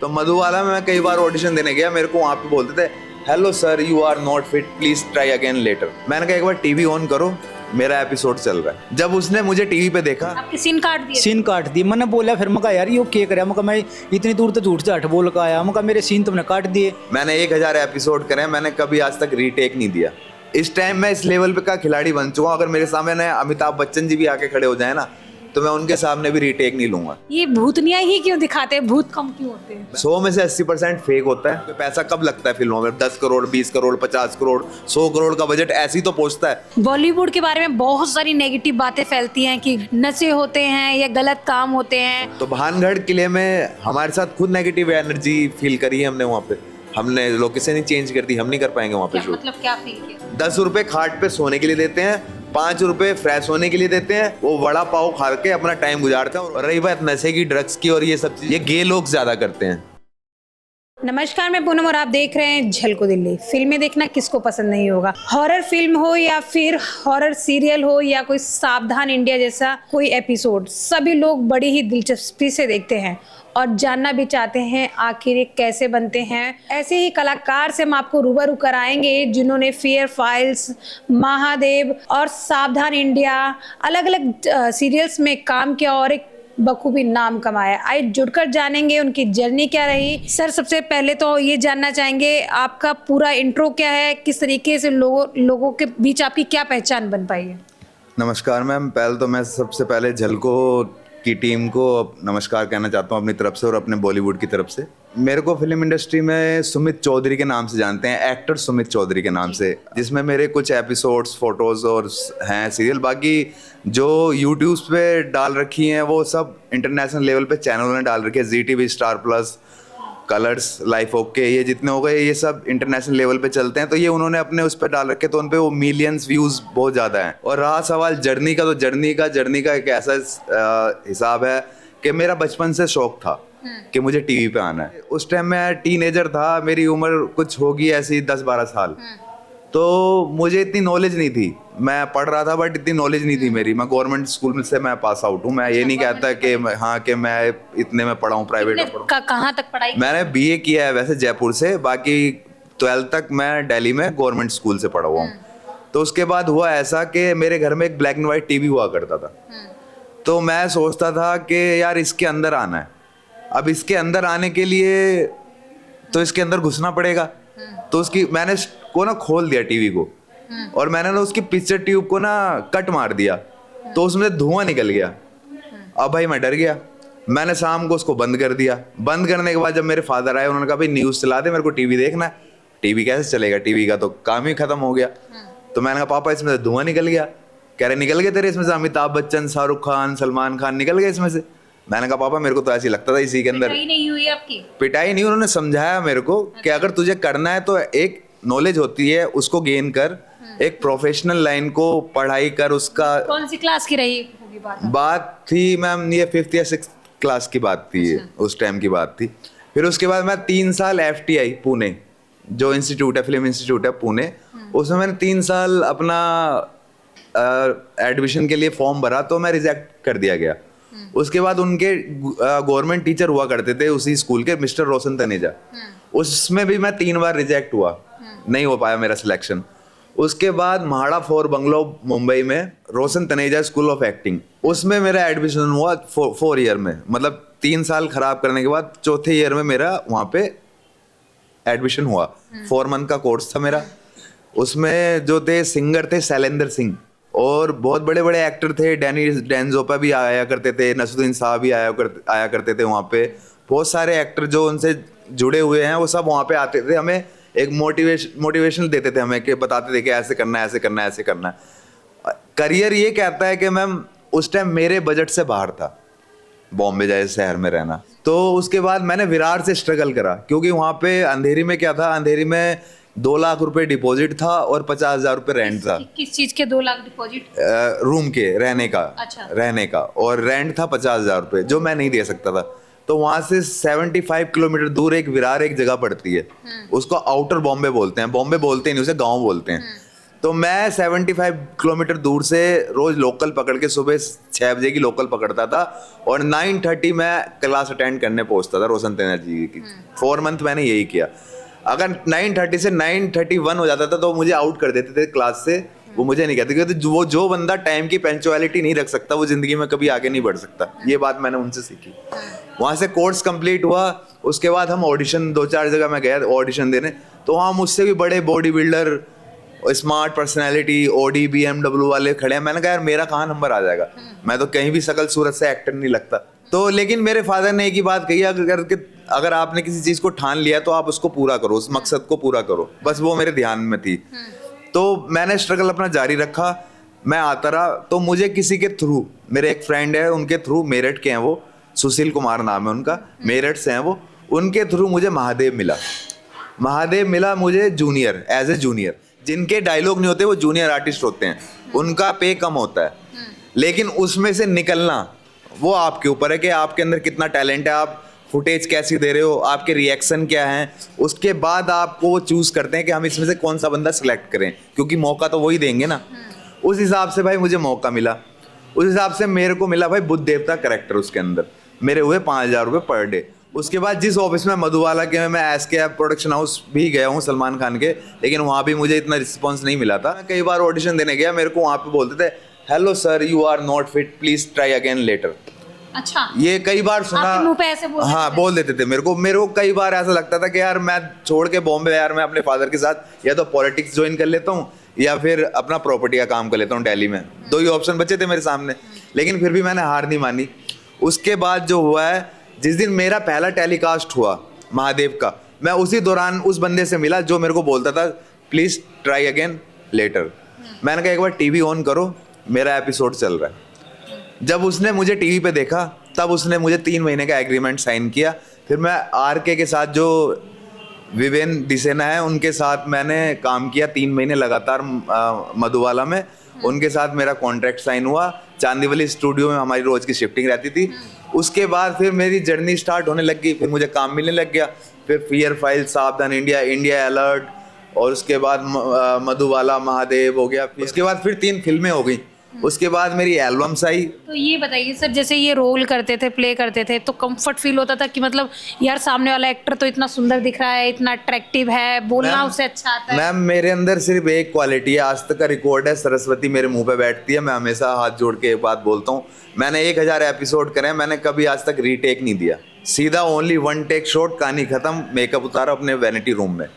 तो मधुबाला में मैं कई बार ऑडिशन देने गया, मेरे को वहाँ पे बोलते थे hello sir you are not fit, please try again later. मैंने कहा एक बार टीवी ऑन करो, मेरा एपिसोड चल रहा है। जब उसने मुझे टीवी पे देखा, आपके सीन काट दिए? सीन काट दी। मैंने बोला फिर मैं यार ये क्या करे, मैं इतनी दूर तो झूठ से 8 बोल का आया, मैं मेरे सीन तुमने काट दिए। मैंने 1000 एपिसोड करे, मैंने कभी आज तक रीटेक नहीं दिया। इस टाइम मैं इस लेवल पे का खिलाड़ी बन चुका हूँ, अगर मेरे सामने अमिताभ बच्चन जी भी आके खड़े हो जाए ना, तो मैं उनके सामने भी रीटेक नहीं लूंगा। ये भूतनिया ही क्यों दिखाते हैं, भूत कम क्यों होते हैं? 100 में से 80% फेक होता है। पैसा कब लगता है फिल्मों में? 10 करोड़, 20 करोड़, 50 करोड़, 100 करोड़ का बजट ऐसे ही तो पहुंचता है। बॉलीवुड के बारे में बहुत सारी नेगेटिव बातें फैलती हैं कि नशे होते हैं या गलत काम होते हैं। तो भानगढ़ किले में हमारे साथ खुद नेगेटिव एनर्जी फील करी है हमने। वहाँ पे हमने लोकेशन ही चेंज कर दी, हम नहीं कर पाएंगे वहाँ पे शूट। मतलब क्या फील किया? 10 रुपए खाट पे सोने के लिए देते हैं, 5 रुपए फ्रेश होने के लिए देते हैं, वो वड़ा पाव खा के अपना टाइम गुजारते हैं। और रही बात नशे की, ड्रग्स की और ये सब चीज, ये गे लोग ज्यादा करते हैं। नमस्कार, मैं पूनम और आप देख रहे हैं झलको दिल्ली। फिल्में देखना किसको पसंद नहीं होगा। हॉरर फिल्म हो या फिर हॉरर सीरियल हो या कोई सावधान इंडिया जैसा कोई एपिसोड, सभी लोग बड़ी ही दिलचस्पी से देखते हैं और जानना भी चाहते हैं आखिर ये कैसे बनते हैं। ऐसे ही कलाकार से हम आपको रूबरू कराएंगे जिन्होंने फियर फाइल्स, महादेव और सावधान इंडिया अलग अलग सीरियल्स में काम किया और एक बखूबी नाम कमाया। आइए जुड़कर जानेंगे उनकी जर्नी क्या रही। सर, सबसे पहले तो ये जानना चाहेंगे आपका पूरा इंट्रो क्या है, किस तरीके से लोगों के बीच आपकी क्या पहचान बन पाई है? नमस्कार मैम, पहले तो मैं सबसे पहले झलको की टीम को नमस्कार कहना चाहता हूँ अपनी तरफ से और अपने बॉलीवुड की तरफ से। मेरे को फिल्म इंडस्ट्री में सुमित चौधरी के नाम से जानते हैं, एक्टर सुमित चौधरी के नाम से, जिसमें मेरे कुछ एपिसोड्स, फोटोज़ और हैं सीरियल। बाकी जो यूट्यूब पे डाल रखी हैं वो सब इंटरनेशनल लेवल पे चैनलों ने डाल रखी है। ZTV, star plus, colours, life okay, ये जितने हो गए ये सब इंटरनेशनल लेवल पे चलते हैं। तो ये उन्होंने अपने उस पर डाल रखे, तो उन पे वो मिलियंस व्यूज़ बहुत ज़्यादा हैं। और रहा सवाल जर्नी का, तो जर्नी का एक ऐसा हिसाब है कि मेरा बचपन से शौक था कि मुझे टीवी पे आना है। उस टाइम मैं टीनेजर था, मेरी उम्र कुछ होगी ऐसी 10-12 साल। तो मुझे इतनी नॉलेज नहीं थी, मैं पढ़ रहा था बट इतनी नॉलेज नहीं थी मेरी। मैं गवर्नमेंट स्कूल में से मैं पास आउट हूँ। मैं ये नहीं कहता कि मैं इतने में पढ़ा हूँ, प्राइवेट में पढ़ा हूँ। कहाँ तक पढ़ाई? मैंने BA किया है वैसे जयपुर से, बाकी 12th तक मैं दिल्ली में गवर्नमेंट स्कूल से पढ़ा हुआ हूँ। तो उसके बाद हुआ ऐसा कि मेरे घर में एक ब्लैक एंड वाइट टीवी हुआ करता था। तो मैं सोचता था कि यार इसके अंदर आना है। अब इसके अंदर आने के लिए तो इसके अंदर घुसना पड़ेगा। तो उसकी मैंने को ना खोल दिया टीवी को, और मैंने ना उसकी पिक्चर ट्यूब को ना कट मार दिया, तो उसमें धुआं निकल गया। अब भाई मैं डर गया, मैंने शाम को उसको बंद कर दिया। बंद करने के बाद जब मेरे फादर आए, उन्होंने कहा भाई न्यूज़ चला दे, मेरे को टीवी देखना है। टीवी कैसे चलेगा, टीवी का तो काम ही खत्म हो गया। तो मैंने कहा पापा इसमें से धुआं निकल गया। कह रहे निकल गए तेरे इसमें से अमिताभ बच्चन, शाहरुख खान, सलमान खान निकल गए इसमें से। मैंने कहा पापा मेरे को तो ऐसे ही लगता था इसी के अंदर। पिटाई नहीं हुई आपकी? पिटाई नहीं, उन्होंने समझाया मेरे को कि अगर तुझे करना है तो एक नॉलेज होती है उसको गेन कर, एक प्रोफेशनल लाइन को पढ़ाई कर। उसका कौन सी क्लास की रही होगी बात थी मैम? ये 5th या 6th क्लास की बात थी, उस टाइम की बात थी। फिर उसके बाद मैं 3 साल FTI पुणे, जो इंस्टीट्यूट है, फिल्म इंस्टीट्यूट है पुणे, उसमें मैंने 3 साल अपना एडमिशन के लिए फॉर्म भरा, तो मैं रिजेक्ट कर दिया गया। उसके बाद उनके गवर्नमेंट टीचर हुआ करते थे उसी स्कूल के, मिस्टर रोशन तनेजा, उसमें भी मैं 3 बार रिजेक्ट हुआ, नहीं हो पाया मेरा सिलेक्शन। उसके बाद म्हाडा 4 बंगलो मुंबई में रोशन तनेजा स्कूल ऑफ एक्टिंग, उसमें मेरा एडमिशन हुआ 4 ईयर में। मतलब 3 साल खराब करने के बाद 4थे ईयर में मेरा वहाँ पे एडमिशन हुआ। 4 मंथ का कोर्स था मेरा। उसमें जो थे सिंगर थे शैलेंद्र सिंह, और बहुत बड़े बड़े एक्टर थे। डैनी डेंजोपा भी आया करते थे, नसरुद्दीन साहब भी आया करते थे वहाँ पे। बहुत सारे एक्टर जो उनसे जुड़े हुए हैं वो सब वहाँ पे आते थे, हमें एक मोटिवेशन देते थे हमें, कि बताते थे कि ऐसे करना है, ऐसे करना है, ऐसे करना है। करियर ये कहता है कि मैम उस टाइम मेरे बजट से बाहर था बॉम्बे जैसे शहर में रहना। तो उसके बाद मैंने विरार से स्ट्रगल करा, क्योंकि वहाँ पे अंधेरी में क्या था, अंधेरी में 2 लाख रुपए डिपॉजिट था और 50,000 रुपए रेंट था। किस चीज के 2 लाख डिपॉजिट? रूम के रहने का। अच्छा। रहने का, और रेंट था 50,000 रुपए, जो मैं नहीं दे सकता था। तो वहां से 75 किलोमीटर दूर एक विरार एक जगह पड़ती है, उसको आउटर बॉम्बे बोलते हैं। बॉम्बे बोलते ही नहीं, उसे गांव बोलते हैं। तो मैं 75 किलोमीटर दूर से रोज लोकल पकड़ के सुबह 6 बजे की लोकल पकड़ता था और 9:30 मैं क्लास अटेंड करने पहुंचता था रोशन तेना जी की। 4 मंथ मैंने यही किया। अगर 9:30 से 9:31 हो जाता था तो मुझे आउट कर देते थे क्लास से। वो मुझे नहीं कहते, क्योंकि वो जो बंदा टाइम की पंक्चुअलिटी नहीं रख सकता वो जिंदगी में कभी आगे नहीं बढ़ सकता। ये बात मैंने उनसे सीखी। वहाँ से कोर्स कंप्लीट हुआ, उसके बाद हम ऑडिशन 2-4 जगह मैं गया ऑडिशन देने, तो वहाँ मुझसे भी बड़े body builder, smart personality, Audi BMW वाले खड़े हैं। मैंने कहा यार मेरा कहाँ नंबर आ जाएगा, मैं तो कहीं भी शकल सूरत से एक्टर नहीं लगता। तो लेकिन मेरे फादर ने एक ही बात कही, अगर आपने किसी चीज़ को ठान लिया तो आप उसको पूरा करो, उस मकसद को पूरा करो। बस वो मेरे ध्यान में थी। तो मैंने स्ट्रगल अपना जारी रखा, मैं आता रहा। तो मुझे किसी के थ्रू, मेरे एक फ्रेंड है उनके थ्रू, मेरठ के हैं वो, सुशील कुमार नाम है उनका, मेरठ से हैं वो, उनके थ्रू मुझे महादेव मिला मुझे जूनियर, एज ए जूनियर। जिनके डायलॉग नहीं होते वो जूनियर आर्टिस्ट होते हैं, उनका पे कम होता है, लेकिन उसमें से निकलना वो आपके ऊपर है कि आपके अंदर कितना टैलेंट है, आप फुटेज कैसी दे रहे हो, आपके रिएक्शन क्या हैं। उसके बाद आपको वो चूज करते हैं कि हम इसमें से कौन सा बंदा सिलेक्ट करें, क्योंकि मौका तो वही देंगे ना। उस हिसाब से भाई मुझे मौका मिला, उस हिसाब से मेरे को मिला भाई बुद्ध देवता कैरेक्टर। उसके अंदर मेरे हुए 5,000 रुपये पर डे। उसके बाद जिस ऑफिस में मधुबाला के, मैं SKF प्रोडक्शन हाउस भी गया हूँ सलमान खान के, लेकिन वहाँ भी मुझे इतना रिस्पॉन्स नहीं मिला था। कई बार ऑडिशन देने गया, मेरे को वहाँ पे बोलते थे hello sir you are not fit, please try again later. अच्छा, ये कई बार सुना। आपके मुंह पे ऐसे बोल देते थे मेरे को कई बार ऐसा लगता था कि यार मैं छोड़ के बॉम्बे, यार मैं अपने फादर के साथ या तो पॉलिटिक्स ज्वाइन कर लेता हूँ या फिर अपना प्रॉपर्टी का काम कर लेता हूँ दिल्ली में। 2 ही ऑप्शन बचे थे मेरे सामने, लेकिन फिर भी मैंने हार नहीं मानी। उसके बाद जो हुआ है, जिस दिन मेरा पहला टेलीकास्ट हुआ महादेव का, मैं उसी दौरान उस बंदे से मिला जो मेरे को बोलता था प्लीज ट्राई अगेन लेटर। मैंने कहा एक बार टीवी ऑन करो, मेरा एपिसोड चल रहा है। जब उसने मुझे टीवी पे देखा तब उसने मुझे 3 महीने का एग्रीमेंट साइन किया। फिर मैं RK के साथ, जो विवेन दिसेना है, उनके साथ मैंने काम किया 3 महीने लगातार मधुबाला में। उनके साथ मेरा कॉन्ट्रैक्ट साइन हुआ। चांदीवली स्टूडियो में हमारी रोज की शिफ्टिंग रहती थी। उसके बाद फिर मेरी जर्नी स्टार्ट होने लग गई, फिर मुझे काम मिलने लग गया। फिर फियर फाइल, सावधान इंडिया, इंडिया अलर्ट, और उसके बाद मधुबाला, महादेव हो गया। उसके बाद फिर 3 फिल्में हो गई। उसके बाद मेरी एल्बम्स आई। तो ये बताइए सर, जैसे ये रोल करते थे, प्ले करते थे, तो कंफर्ट फील होता था कि मतलब यार सामने वाला एक्टर तो इतना सुंदर दिख रहा है, इतना अट्रैक्टिव है, बोलना उससे अच्छा आता है? मैम मेरे अंदर सिर्फ एक क्वालिटी है, आज तक का रिकॉर्ड है, सरस्वती मेरे मुंह पे बैठती है। मैं हमेशा हाथ जोड़ के एक बात बोलता हूँ, मैंने 1000 एपिसोड करे, मैंने कभी आज तक रीटेक नहीं दिया। सीधा ओनली 1 टेक शॉट, कहानी खत्म, मेकअप उतारा अपने वैनिटी रूम में।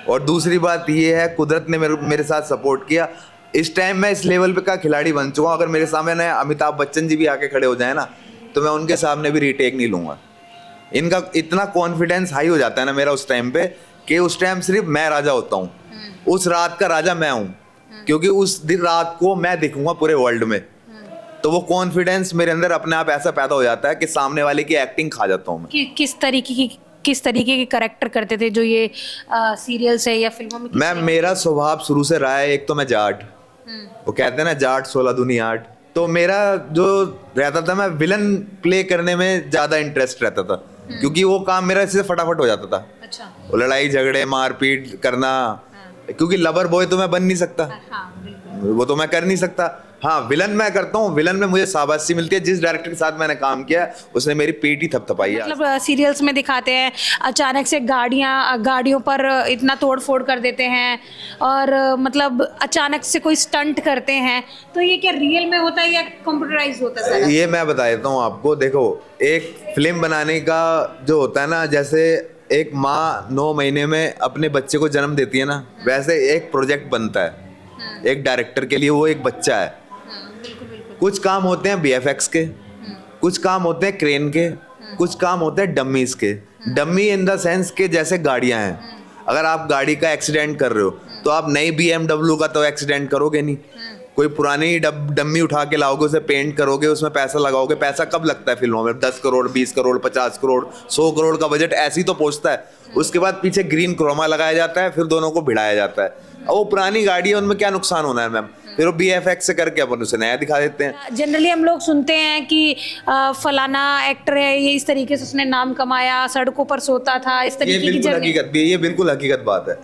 और दूसरी बात ये है, कुदरत ने मेरे साथ सपोर्ट किया। इस टाइम मैं इस लेवल पे का खिलाड़ी बन चुका हूँ। अगर मेरे सामने अमिताभ बच्चन जी भी आके खड़े हो जाए ना, तो मैं उनके सामने भी रीटेक नहीं लूंगा। इनका इतना कॉन्फिडेंस हाई हो जाता है ना मेरा उस टाइम पे, कि उस टाइम सिर्फ मैं राजा होता हूँ, उस रात का राजा मैं हूँ, क्योंकि उस दिन रात को मैं दिखूंगा पूरे वर्ल्ड में। तो वो कॉन्फिडेंस मेरे अंदर अपने आप ऐसा पैदा हो जाता है कि सामने वाले की एक्टिंग खा जाता हूँ मैं। किस तरीके के कैरेक्टर करते थे जो ये सीरियल से या फिल्मों में? मैं, मेरा स्वभाव शुरू से रहा है, एक तो मैं जाट, वो कहते हैं ना जाट 16 दूनी 8, तो मेरा जो रहता था, मैं विलन प्ले करने में ज्यादा इंटरेस्ट रहता था, क्योंकि वो काम मेरा इससे फटाफट हो जाता था। अच्छा। वो लड़ाई झगड़े मारपीट करना, क्योंकि लवर बॉय तो मैं बन नहीं सकता, वो तो मैं कर नहीं सकता। हाँ, विलन मैं करता हूँ, विलन में मुझे शाबाशी मिलती है। जिस डायरेक्टर के साथ मैंने काम किया उसने मेरी पीठ ही थपथपाई है। मतलब सीरियल्स में दिखाते हैं अचानक से गाड़ियों पर इतना तोड़ फोड़ कर देते हैं, और मतलब अचानक से कोई स्टंट करते हैं, तो ये क्या रियल में होता है या कंप्यूटराइज होता है? ये मैं बता देता हूँ आपको। देखो, एक फिल्म बनाने का जो होता है ना, जैसे एक माँ 9 महीने में अपने बच्चे को जन्म देती है ना, वैसे एक प्रोजेक्ट बनता है एक डायरेक्टर के लिए, वो एक बच्चा है। कुछ काम होते हैं VFX के, कुछ काम होते हैं क्रेन के, कुछ काम होते हैं डमीज के। डमी इन द सेंस के जैसे गाड़ियां हैं, अगर आप गाड़ी का एक्सीडेंट कर रहे हो तो आप नई BMW का तो एक्सीडेंट करोगे नहीं, कोई पुरानी डम्मी उठा के लाओगे, उसे पेंट करोगे, उसमें पैसा लगाओगे। पैसा कब लगता है फिल्मों में? 10 करोड़, 20 करोड़, 50 करोड़, 100 करोड़ का बजट ऐसे ही तो पहुंचता है। उसके बाद पीछे ग्रीन क्रोमा लगाया जाता है, फिर दोनों को भिड़ाया जाता है। अब वो पुरानी गाड़ी है, उनमें क्या नुकसान होना है मैम? फिर वो VFX से करके अपन उसे नया दिखा देते हैं। जनरली हम लोग सुनते हैं कि फलाना एक्टर है, ये इस तरीके से उसने नाम कमाया, सड़कों पर सोता था, इस तरीके की ये बिल्कुल हकीकत बात है।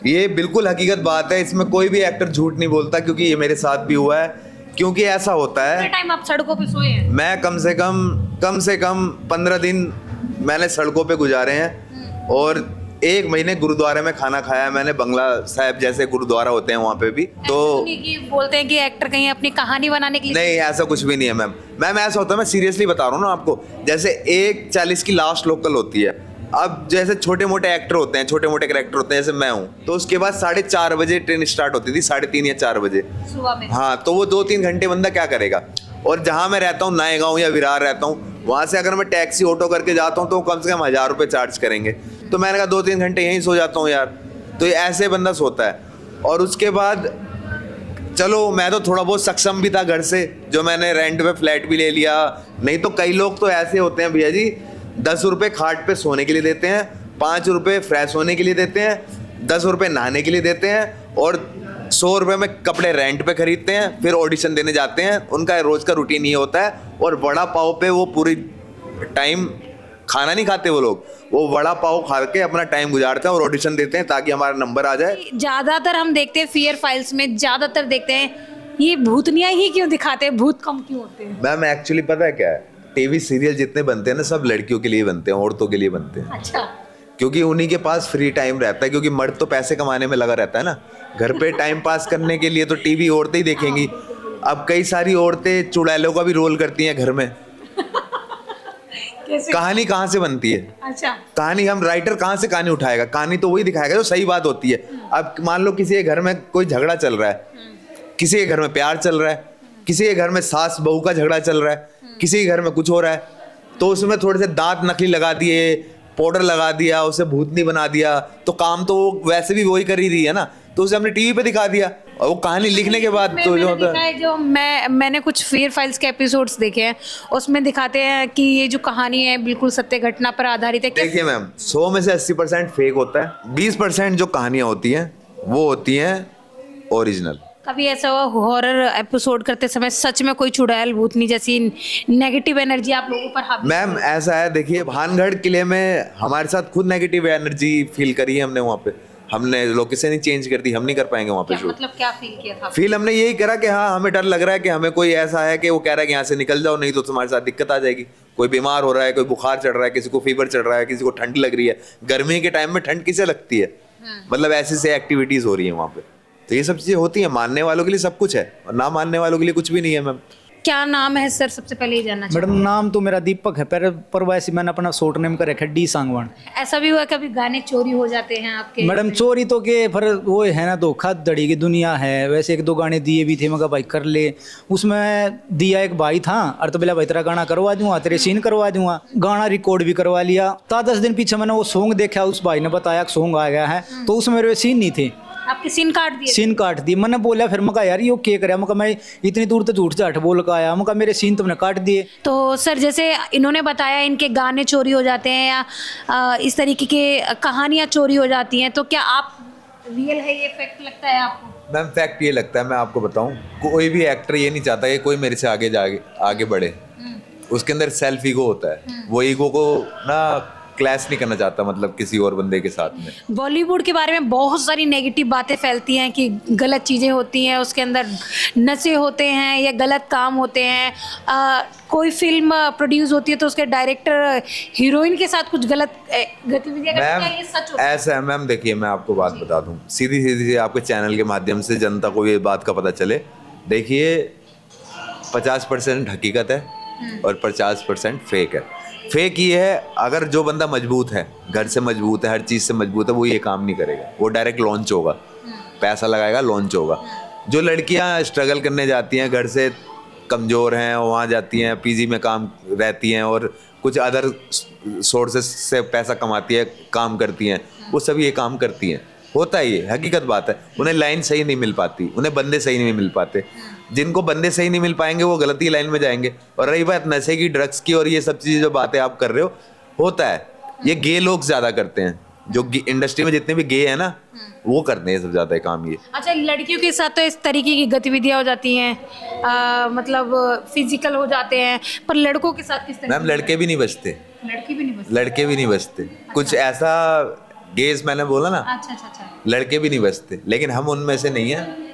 ये बिल्कुल हकीकत बात है, इसमें कोई भी एक्टर झूठ नहीं बोलता, क्योंकि ये मेरे साथ भी हुआ है। क्योंकि ऐसा होता है, टाइम आप सड़कों पे सोए हैं? मैं कम से कम 15 दिन मैंने सड़कों पे गुजारे हैं, और 1 महीने गुरुद्वारे में खाना खाया है मैंने। बंगला साहिब जैसे गुरुद्वारा होते हैं वहाँ पे भी। तो कि बोलते हैं कि एक्टर कहीं अपनी कहानी बनाने के लिए? नहीं, ऐसा कुछ भी नहीं है मैम ऐसा होता है, मैं सीरियसली बता रहा हूँ ना आपको। जैसे 1:40 की लास्ट लोकल होती है। अब जैसे छोटे मोटे एक्टर होते हैं, छोटे मोटे कैरेक्टर होते हैं, जैसे मैं हूँ, तो उसके बाद 4:30 बजे ट्रेन स्टार्ट होती थी, 3:30 या 4 बजे सुबह में। हाँ, तो वो 2-3 घंटे बंदा क्या करेगा। और जहाँ मैं रहता हूँ, नायगांव या विरार रहता हूँ, वहाँ से अगर मैं टैक्सी ऑटो करके जाता हूँ तो कम से कम 1000 रुपये चार्ज करेंगे। तो मैंने कहा 2-3 घंटे यहीं सो जाता हूँ यार। तो ये ऐसे बंदा सोता है। और उसके बाद चलो, मैं तो थोड़ा बहुत सक्षम भी था घर से, जो मैंने रेंट पे फ्लैट भी ले लिया। नहीं तो कई लोग तो ऐसे होते हैं भैया जी, 10 रुपये खाट पे सोने के लिए देते हैं, 5 रुपये फ्रेश होने के लिए देते हैं, 10 रुपये नहाने के लिए देते हैं, और 100 रुपये में कपड़े रेंट पे खरीदते हैं, फिर ऑडिशन देने जाते हैं। उनका रोज का रूटीन ये होता है। और वड़ा पाव पे वो पूरी टाइम खाना नहीं खाते वो लोग, वो वड़ा पाव खा के अपना टाइम गुजारते हैं और ऑडिशन देते हैं ताकि हमारा नंबर आ जाए। ज्यादातर हम देखते हैं फियर फाइल्स में, ज्यादातर देखते हैं ये भूतनिया ही क्यों दिखाते हैं, भूत कम क्यों होते हैं? मैम एक्चुअली पता है क्या है, टीवी सीरियल जितने बनते हैं ना, सब लड़कियों के लिए बनते हैं, औरतों के लिए बनते हैं। अच्छा। क्योंकि उन्हीं के पास फ्री टाइम रहता है, क्योंकि मर्द तो पैसे कमाने में लगा रहता है ना। घर पे टाइम पास करने के लिए तो टीवी औरतें ही देखेंगी। अब कई सारी औरतें चुड़ैलों का भी रोल करती हैं घर में। कैसे? कहानी कहाँ से बनती है? अच्छा। कहानी, हम राइटर कहाँ से कहानी उठाएगा? कहानी तो वही दिखाएगा जो सही बात होती है। अब मान लो किसी के घर में कोई झगड़ा चल रहा है, किसी के घर में प्यार चल रहा है, किसी के घर में सास बहू का झगड़ा चल रहा है, किसी के घर में कुछ हो रहा है, तो उसमें थोड़े से दांत नकली लगा दिए, पाउडर लगा दिया, उसे भूतनी बना दिया, तो काम तो वो वैसे भी वही कर ही रही है ना, तो उसे हमने टीवी पे दिखा दिया। और वो कहानी लिखने के बाद तो जो होता है, जो मैंने कुछ फियर फाइल्स के एपिसोड्स देखे हैं, उसमें दिखाते हैं कि ये जो कहानी है बिल्कुल सत्य घटना पर आधारित है। देखिए मैम, 100 में से 80% फेक होता है, 20% जो कहानियां होती हैं वो होती हैं ओरिजिनल। कभी ऐसा हुआ हॉरर एपिसोड करते समय सच में कोई चुड़ैल भूतनी जैसी नेगेटिव एनर्जी आप लोगों पर हावी? मैम ऐसा है, देखिए भानगढ़ किले में हमारे साथ खुद नेगेटिव एनर्जी फील करी है हमने। वहाँ पे हमने लोकेशन ही चेंज कर दी, हम नहीं कर पाएंगे वहाँ पे शूट। मतलब क्या फील किया था? फील हमने यही करा कि हाँ, हमें डर लग रहा है कि हमें कोई ऐसा है कि वो कह रहा है कि यहाँ से निकल जाओ, नहीं तो तुम्हारे साथ दिक्कत आ जाएगी। कोई बीमार हो रहा है, कोई बुखार चढ़ रहा है, किसी को फीवर चढ़ रहा है, किसी को ठंड लग रही है। गर्मी के टाइम में ठंड किसे लगती है? मतलब ऐसी से एक्टिविटीज हो रही है वहाँ पे। तो ये सब चीजें होती हैं। मानने वालों के लिए सब कुछ है और ना मानने वालों के लिए कुछ भी नहीं है। मैम क्या नाम है सर? सबसे पहले ही जानना मैडम नाम तो मेरा दीपक है, पर वैसे मैंने अपना शॉर्ट नेम कर रखा है डी सांगवान। ऐसा भी हुआ कभी गाने चोरी हो जाते हैं आपके? मैडम चोरी तो के पर वो है ना, धोखाधड़ी की दुनिया है। वैसे 1-2 गाने दिए भी थे, मगर भाई कर ले। उसमें दिया एक भाई था, और तो बोला भाई तेरा गाना करवा दूंगा, तेरे सीन करवा दूंगा। गाना रिकॉर्ड भी करवा लिया। 10 दिन पीछे मैंने वो सॉन्ग देखा, उस भाई ने बताया सॉन्ग आ गया है, तो उसमें मेरे सीन नहीं थे। आपके सीन काट दिए? सीन काट दी। मैंने बोला फिर मैं कहा यार ये क्या करे, मैं इतनी दूर तो झूठ झाठ बोल के आया, मैं मेरे सीन तुमने काट दिए। तो सर जैसे इन्होंने बताया इनके गाने चोरी हो जाते हैं या इस तरीके के कहानियां चोरी हो जाती हैं, तो क्या आप रियल है ये फैक्ट लगता है आपको? मैम फैक्ट ये लगता है, मैं आपको बताऊं, कोई भी एक्टर ये नहीं चाहता कि कोई मेरे से आगे बढ़े। उसके अंदर सेल्फ ईगो होता है। वो ईगो को ना क्लैश नहीं करना चाहता, मतलब किसी और बंदे के साथ में। बॉलीवुड के बारे में बहुत सारी नेगेटिव बातें फैलती हैं कि गलत चीज़ें होती हैं, उसके अंदर नशे होते हैं या गलत काम होते हैं। कोई फिल्म प्रोड्यूस होती है तो उसके डायरेक्टर हीरोइन के साथ कुछ गलत गतिविधियां करते हैं, ये सच होता है? ऐसा है मैम, देखिए मैं आपको बात बता दूं, सीधी सीधी आपके चैनल के माध्यम से जनता को ये बात का पता चले। देखिए 50% हकीकत है और 50% फेक है। फेक ये है, अगर जो बंदा मजबूत है, घर से मजबूत है, हर चीज़ से मजबूत है, वो ये काम नहीं करेगा। वो डायरेक्ट लॉन्च होगा, पैसा लगाएगा, लॉन्च होगा। जो लड़कियां स्ट्रगल करने जाती हैं, घर से कमज़ोर हैं, वहाँ जाती हैं, पीजी में काम रहती हैं और कुछ अदर सोर्सेस से पैसा कमाती है, काम करती हैं, वो सब ये काम करती हैं। होता ही है, हकीकत बात है। उन्हें लाइन सही नहीं मिल पाती, उन्हें बंदे सही नहीं मिल पाते। जिनको बंदे सही नहीं मिल पाएंगे वो गलती लाइन में जाएंगे। और रही बात नशे की, ड्रग्स की और ये सब चीज़ें जो बातें आप कर रहे हो, होता है ये गे लोग ज़्यादा करते हैं। जो इंडस्ट्री में जितने भी गे हैं ना, वो करते हैं सब ज़्यादा काम ये। अच्छा, लड़कियों के साथ तो इस तरीके की गतिविधियां हो जाती हैं, मतलब फिजिकल हो जाते हैं, पर लड़कों के साथ किस तरह? मैम लड़के भी नहीं बचते, लड़की भी नहीं बचती? लड़के भी नहीं बचते। कुछ ऐसा गेज मैंने बोला ना, अच्छा अच्छा अच्छा। लड़के भी नहीं बचते, लेकिन हम उनमें से नहीं है।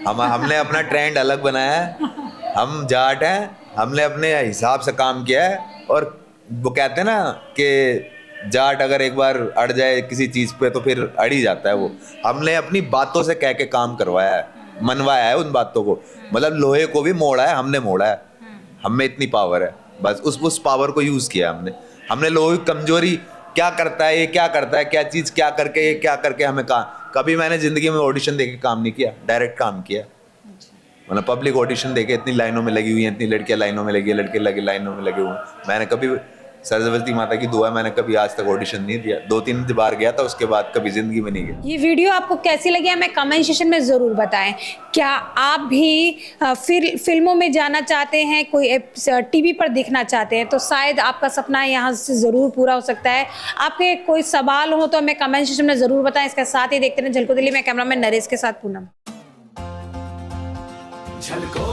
हमने अपना ट्रेंड अलग बनाया है, हम जाट हैं, हमने अपने हिसाब से काम किया है। और वो कहते हैं ना कि जाट अगर एक बार अड़ जाए किसी चीज़ पे तो फिर अड़ ही जाता है वो। हमने अपनी बातों से कह के काम करवाया है, मनवाया है उन बातों को। मतलब लोहे को भी मोड़ा है, हमने मोड़ा है। हम में इतनी पावर है, बस उस पावर को यूज़ किया हमने लोहे की कमजोरी क्या करता है, ये क्या करता है, क्या चीज़ क्या करके, ये क्या करके हमें कभी मैंने ज़िंदगी में ऑडिशन देके काम नहीं किया, डायरेक्ट काम किया। मतलब पब्लिक ऑडिशन देके इतनी लाइनों में लगी हुई हैं, इतनी लड़कियां लाइनों में लगी है, लड़के लगे लाइनों में लगे हुए हैं। मैंने कभी, सरस्वती माता की दुआ है, मैंने कभी आज तक ऑडिशन नहीं दिया। 2-3 बार गया था, उसके बाद कभी जिंदगी में नहीं गया। ये वीडियो आपको कैसी लगी हमें कमेंट सेक्शन में ज़रूर बताएं। क्या आप भी फिल्मों में जाना चाहते हैं, कोई टीवी पर देखना चाहते हैं, तो शायद आपका सपना यहाँ से ज़रूर पूरा हो सकता है। आपके कोई सवाल हो तो हमें कमेंट सेक्शन में ज़रूर बताएं। इसके साथ ही देखते रहें झलको दिल्ली में कैमरामैन नरेश के साथ पूनम। झलको